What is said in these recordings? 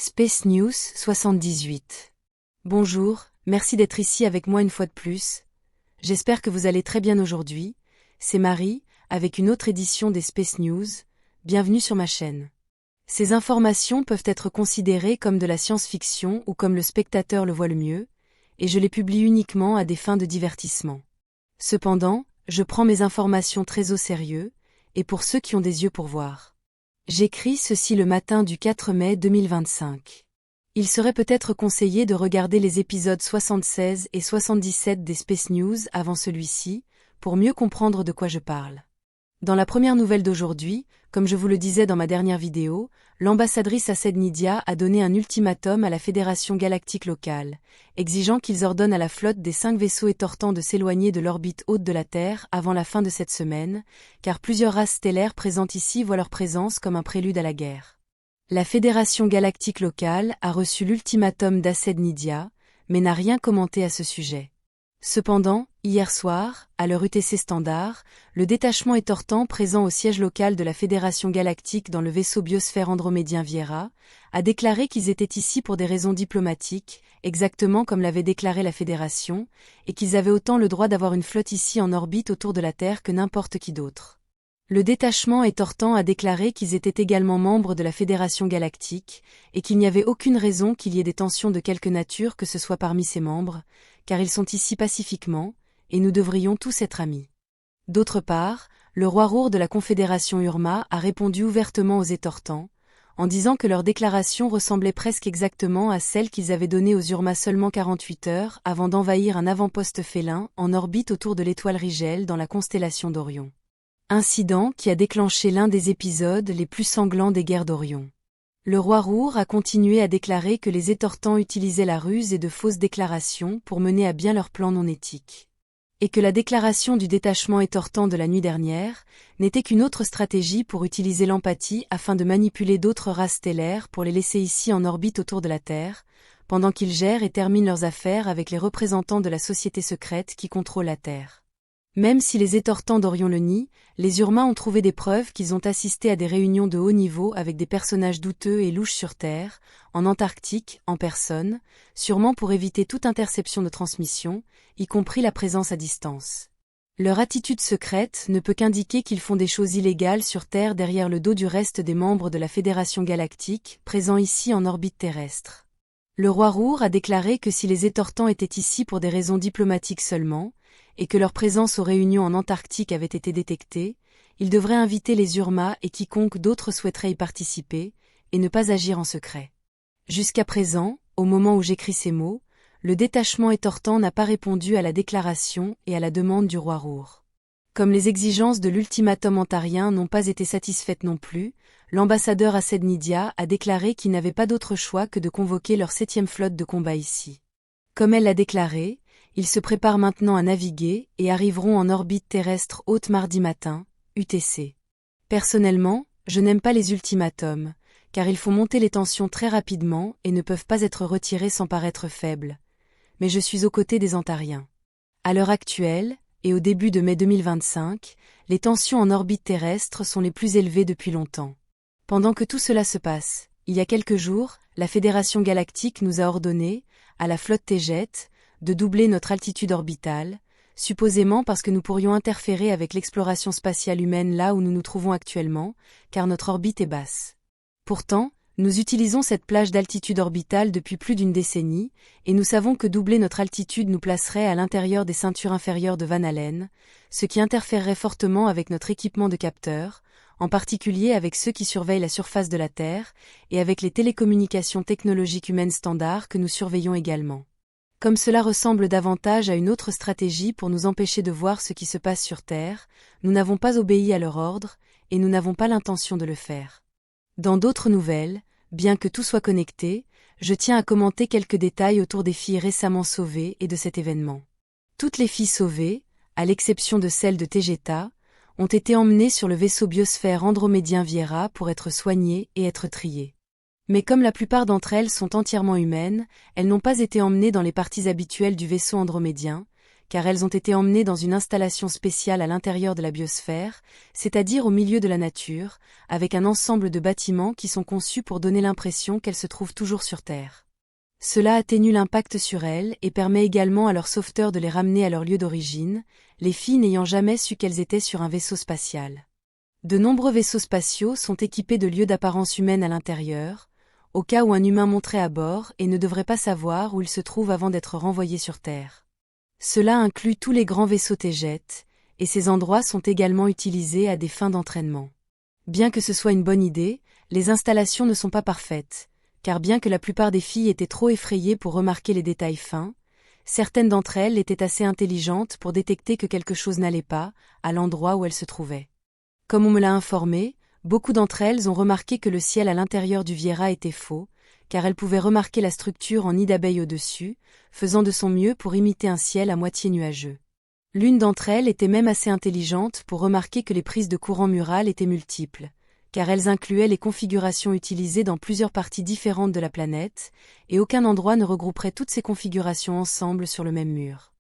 Space News 78. Bonjour, merci d'être ici avec moi une fois de plus. J'espère que vous allez très bien aujourd'hui. C'est Marie, avec une autre édition des Space News. Bienvenue sur ma chaîne. Ces informations peuvent être considérées comme de la science-fiction ou comme le spectateur le voit le mieux, et je les publie uniquement à des fins de divertissement. Cependant, je prends mes informations très au sérieux, et pour ceux qui ont des yeux pour voir. J'écris ceci le matin du 4 mai 2025. Il serait peut-être conseillé de regarder les épisodes 76 et 77 des Space News avant celui-ci, pour mieux comprendre de quoi je parle. Dans la première nouvelle d'aujourd'hui, comme je vous le disais dans ma dernière vidéo, l'ambassadrice Aced Nidia a donné un ultimatum à la Fédération galactique locale, exigeant qu'ils ordonnent à la flotte des 5 vaisseaux étortants de s'éloigner de l'orbite haute de la Terre avant la fin de cette semaine, car plusieurs races stellaires présentes ici voient leur présence comme un prélude à la guerre. La Fédération galactique locale a reçu l'ultimatum d'Aced Nidia, mais n'a rien commenté à ce sujet. Cependant, hier soir, à l'heure UTC standard, le détachement étortant présent au siège local de la Fédération galactique dans le vaisseau biosphère andromédien Viera a déclaré qu'ils étaient ici pour des raisons diplomatiques, exactement comme l'avait déclaré la Fédération, et qu'ils avaient autant le droit d'avoir une flotte ici en orbite autour de la Terre que n'importe qui d'autre. Le détachement étortant a déclaré qu'ils étaient également membres de la Fédération galactique, et qu'il n'y avait aucune raison qu'il y ait des tensions de quelque nature que ce soit parmi ses membres, car ils sont ici pacifiquement, et nous devrions tous être amis. D'autre part, le roi Rour de la Confédération Urma a répondu ouvertement aux étortants, en disant que leur déclaration ressemblait presque exactement à celle qu'ils avaient donnée aux Urma seulement 48 heures avant d'envahir un avant-poste félin en orbite autour de l'étoile Rigel dans la constellation d'Orion. Incident qui a déclenché l'un des épisodes les plus sanglants des guerres d'Orion. Le roi Rour a continué à déclarer que les étortants utilisaient la ruse et de fausses déclarations pour mener à bien leur plan non éthique. Et que la déclaration du détachement étortant de la nuit dernière n'était qu'une autre stratégie pour utiliser l'empathie afin de manipuler d'autres races stellaires pour les laisser ici en orbite autour de la Terre, pendant qu'ils gèrent et terminent leurs affaires avec les représentants de la société secrète qui contrôle la Terre. Même si les étortants d'Orion le nient, les Urma ont trouvé des preuves qu'ils ont assisté à des réunions de haut niveau avec des personnages douteux et louches sur Terre, en Antarctique, en personne, sûrement pour éviter toute interception de transmission, y compris la présence à distance. Leur attitude secrète ne peut qu'indiquer qu'ils font des choses illégales sur Terre derrière le dos du reste des membres de la Fédération galactique, présents ici en orbite terrestre. Le roi Rour a déclaré que si les étortants étaient ici pour des raisons diplomatiques seulement, et que leur présence aux réunions en Antarctique avait été détectée, ils devraient inviter les Urma et quiconque d'autre souhaiterait y participer, et ne pas agir en secret. Jusqu'à présent, au moment où j'écris ces mots, le détachement étortant n'a pas répondu à la déclaration et à la demande du roi Rour. Comme les exigences de l'ultimatum ontarien n'ont pas été satisfaites non plus, l'ambassadeur Aced Nidia a déclaré qu'il n'avait pas d'autre choix que de convoquer leur 7e flotte de combat ici. Comme elle l'a déclaré, ils se préparent maintenant à naviguer et arriveront en orbite terrestre haute mardi matin, UTC. Personnellement, je n'aime pas les ultimatums, car il faut monter les tensions très rapidement et ne peuvent pas être retirés sans paraître faibles. Mais je suis aux côtés des Ontariens. À l'heure actuelle, et au début de mai 2025, les tensions en orbite terrestre sont les plus élevées depuis longtemps. Pendant que tout cela se passe, il y a quelques jours, la Fédération galactique nous a ordonné, à la flotte Tejet, de doubler notre altitude orbitale, supposément parce que nous pourrions interférer avec l'exploration spatiale humaine là où nous nous trouvons actuellement, car notre orbite est basse. Pourtant, nous utilisons cette plage d'altitude orbitale depuis plus d'une décennie, et nous savons que doubler notre altitude nous placerait à l'intérieur des ceintures inférieures de Van Allen, ce qui interférerait fortement avec notre équipement de capteurs, en particulier avec ceux qui surveillent la surface de la Terre, et avec les télécommunications technologiques humaines standards que nous surveillons également. Comme cela ressemble davantage à une autre stratégie pour nous empêcher de voir ce qui se passe sur Terre, nous n'avons pas obéi à leur ordre, et nous n'avons pas l'intention de le faire. Dans d'autres nouvelles, bien que tout soit connecté, je tiens à commenter quelques détails autour des filles récemment sauvées et de cet événement. Toutes les filles sauvées, à l'exception de celle de Tegeta, ont été emmenées sur le vaisseau biosphère andromédien Viera pour être soignées et être triées. Mais comme la plupart d'entre elles sont entièrement humaines, elles n'ont pas été emmenées dans les parties habituelles du vaisseau andromédien, car elles ont été emmenées dans une installation spéciale à l'intérieur de la biosphère, c'est-à-dire au milieu de la nature, avec un ensemble de bâtiments qui sont conçus pour donner l'impression qu'elles se trouvent toujours sur Terre. Cela atténue l'impact sur elles et permet également à leurs sauveteurs de les ramener à leur lieu d'origine, les filles n'ayant jamais su qu'elles étaient sur un vaisseau spatial. De nombreux vaisseaux spatiaux sont équipés de lieux d'apparence humaine à l'intérieur, au cas où un humain monterait à bord et ne devrait pas savoir où il se trouve avant d'être renvoyé sur Terre. Cela inclut tous les grands vaisseaux TGET, et ces endroits sont également utilisés à des fins d'entraînement. Bien que ce soit une bonne idée, les installations ne sont pas parfaites, car bien que la plupart des filles étaient trop effrayées pour remarquer les détails fins, certaines d'entre elles étaient assez intelligentes pour détecter que quelque chose n'allait pas, à l'endroit où elles se trouvaient. Comme on me l'a informé, beaucoup d'entre elles ont remarqué que le ciel à l'intérieur du Viera était faux, car elles pouvaient remarquer la structure en nid d'abeille au-dessus, faisant de son mieux pour imiter un ciel à moitié nuageux. L'une d'entre elles était même assez intelligente pour remarquer que les prises de courant mural étaient multiples, car elles incluaient les configurations utilisées dans plusieurs parties différentes de la planète, et aucun endroit ne regrouperait toutes ces configurations ensemble sur le même mur.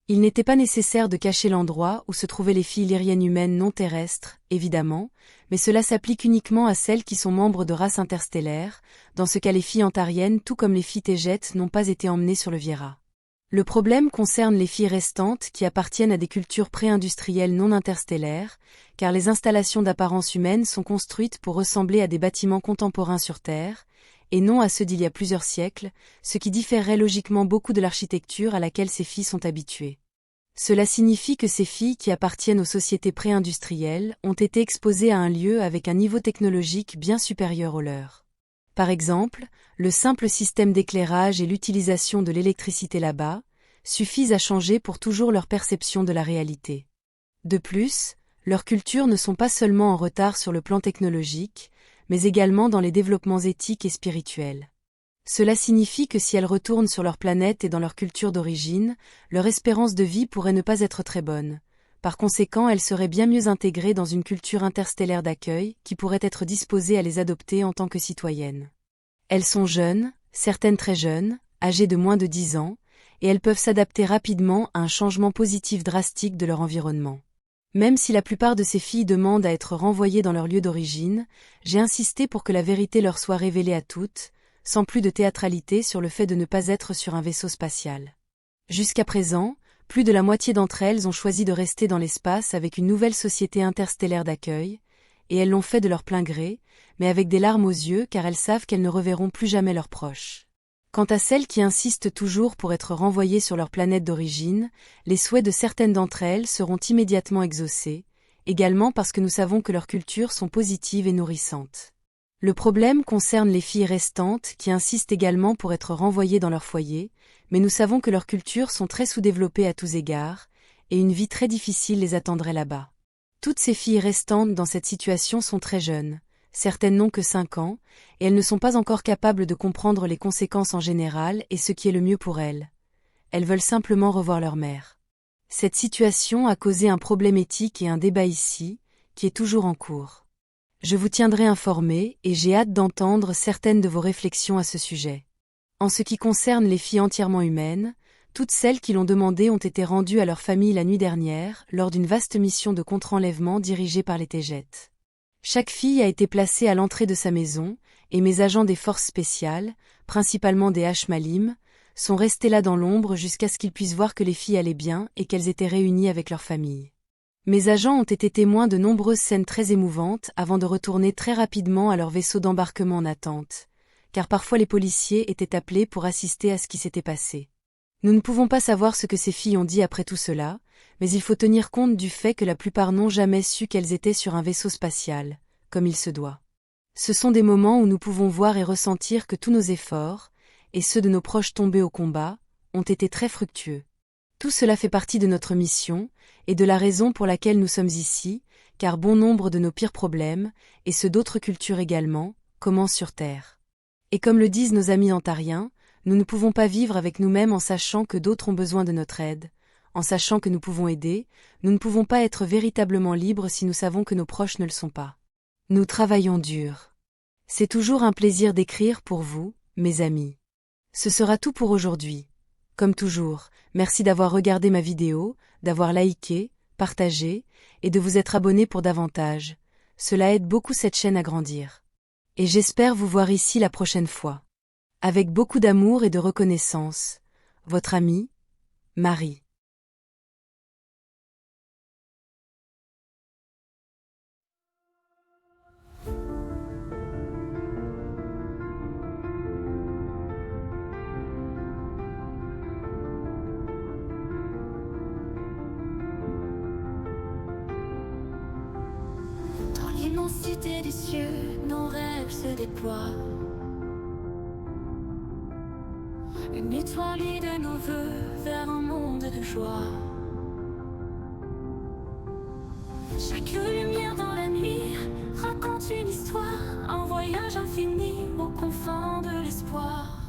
Il n'était pas nécessaire de cacher l'endroit où se trouvaient les filles lyriennes humaines non terrestres, évidemment, mais cela s'applique uniquement à celles qui sont membres de races interstellaires, dans ce cas les filles antariennes tout comme les filles Tégètes n'ont pas été emmenées sur le Viera. Le problème concerne les filles restantes qui appartiennent à des cultures pré-industrielles non interstellaires, car les installations d'apparence humaine sont construites pour ressembler à des bâtiments contemporains sur Terre, et non à ceux d'il y a plusieurs siècles, ce qui différerait logiquement beaucoup de l'architecture à laquelle ces filles sont habituées. Cela signifie que ces filles qui appartiennent aux sociétés pré-industrielles ont été exposées à un lieu avec un niveau technologique bien supérieur au leur. Par exemple, le simple système d'éclairage et l'utilisation de l'électricité là-bas suffisent à changer pour toujours leur perception de la réalité. De plus, leurs cultures ne sont pas seulement en retard sur le plan technologique, mais également dans les développements éthiques et spirituels. Cela signifie que si elles retournent sur leur planète et dans leur culture d'origine, leur espérance de vie pourrait ne pas être très bonne. Par conséquent, elles seraient bien mieux intégrées dans une culture interstellaire d'accueil qui pourrait être disposée à les adopter en tant que citoyennes. Elles sont jeunes, certaines très jeunes, âgées de moins de 10 ans, et elles peuvent s'adapter rapidement à un changement positif drastique de leur environnement. Même si la plupart de ces filles demandent à être renvoyées dans leur lieu d'origine, j'ai insisté pour que la vérité leur soit révélée à toutes, sans plus de théâtralité sur le fait de ne pas être sur un vaisseau spatial. Jusqu'à présent, plus de la moitié d'entre elles ont choisi de rester dans l'espace avec une nouvelle société interstellaire d'accueil, et elles l'ont fait de leur plein gré, mais avec des larmes aux yeux car elles savent qu'elles ne reverront plus jamais leurs proches. Quant à celles qui insistent toujours pour être renvoyées sur leur planète d'origine, les souhaits de certaines d'entre elles seront immédiatement exaucés, également parce que nous savons que leurs cultures sont positives et nourrissantes. Le problème concerne les filles restantes qui insistent également pour être renvoyées dans leur foyer, mais nous savons que leurs cultures sont très sous-développées à tous égards, et une vie très difficile les attendrait là-bas. Toutes ces filles restantes dans cette situation sont très jeunes, certaines n'ont que 5 ans, et elles ne sont pas encore capables de comprendre les conséquences en général et ce qui est le mieux pour elles. Elles veulent simplement revoir leur mère. Cette situation a causé un problème éthique et un débat ici, qui est toujours en cours. Je vous tiendrai informé et j'ai hâte d'entendre certaines de vos réflexions à ce sujet. En ce qui concerne les filles entièrement humaines, toutes celles qui l'ont demandé ont été rendues à leur famille la nuit dernière lors d'une vaste mission de contre-enlèvement dirigée par les Tégètes. Chaque fille a été placée à l'entrée de sa maison, et mes agents des forces spéciales, principalement des H-Malim, sont restés là dans l'ombre jusqu'à ce qu'ils puissent voir que les filles allaient bien et qu'elles étaient réunies avec leur famille. Mes agents ont été témoins de nombreuses scènes très émouvantes avant de retourner très rapidement à leur vaisseau d'embarquement en attente, car parfois les policiers étaient appelés pour assister à ce qui s'était passé. Nous ne pouvons pas savoir ce que ces filles ont dit après tout cela, mais il faut tenir compte du fait que la plupart n'ont jamais su qu'elles étaient sur un vaisseau spatial, comme il se doit. Ce sont des moments où nous pouvons voir et ressentir que tous nos efforts, et ceux de nos proches tombés au combat, ont été très fructueux. Tout cela fait partie de notre mission, et de la raison pour laquelle nous sommes ici, car bon nombre de nos pires problèmes, et ceux d'autres cultures également, commencent sur Terre. Et comme le disent nos amis antariens, nous ne pouvons pas vivre avec nous-mêmes en sachant que d'autres ont besoin de notre aide, en sachant que nous pouvons aider, nous ne pouvons pas être véritablement libres si nous savons que nos proches ne le sont pas. Nous travaillons dur. C'est toujours un plaisir d'écrire pour vous, mes amis. Ce sera tout pour aujourd'hui. Comme toujours, merci d'avoir regardé ma vidéo, d'avoir liké, partagé, et de vous être abonné pour davantage. Cela aide beaucoup cette chaîne à grandir. Et j'espère vous voir ici la prochaine fois. Avec beaucoup d'amour et de reconnaissance, votre amie, Marie. Dans l'immensité des cieux, nos rêves se déploient. Une étoile guide nos voeux vers un monde de joie. Chaque lumière dans la nuit raconte une histoire, un voyage infini aux confins de l'espoir.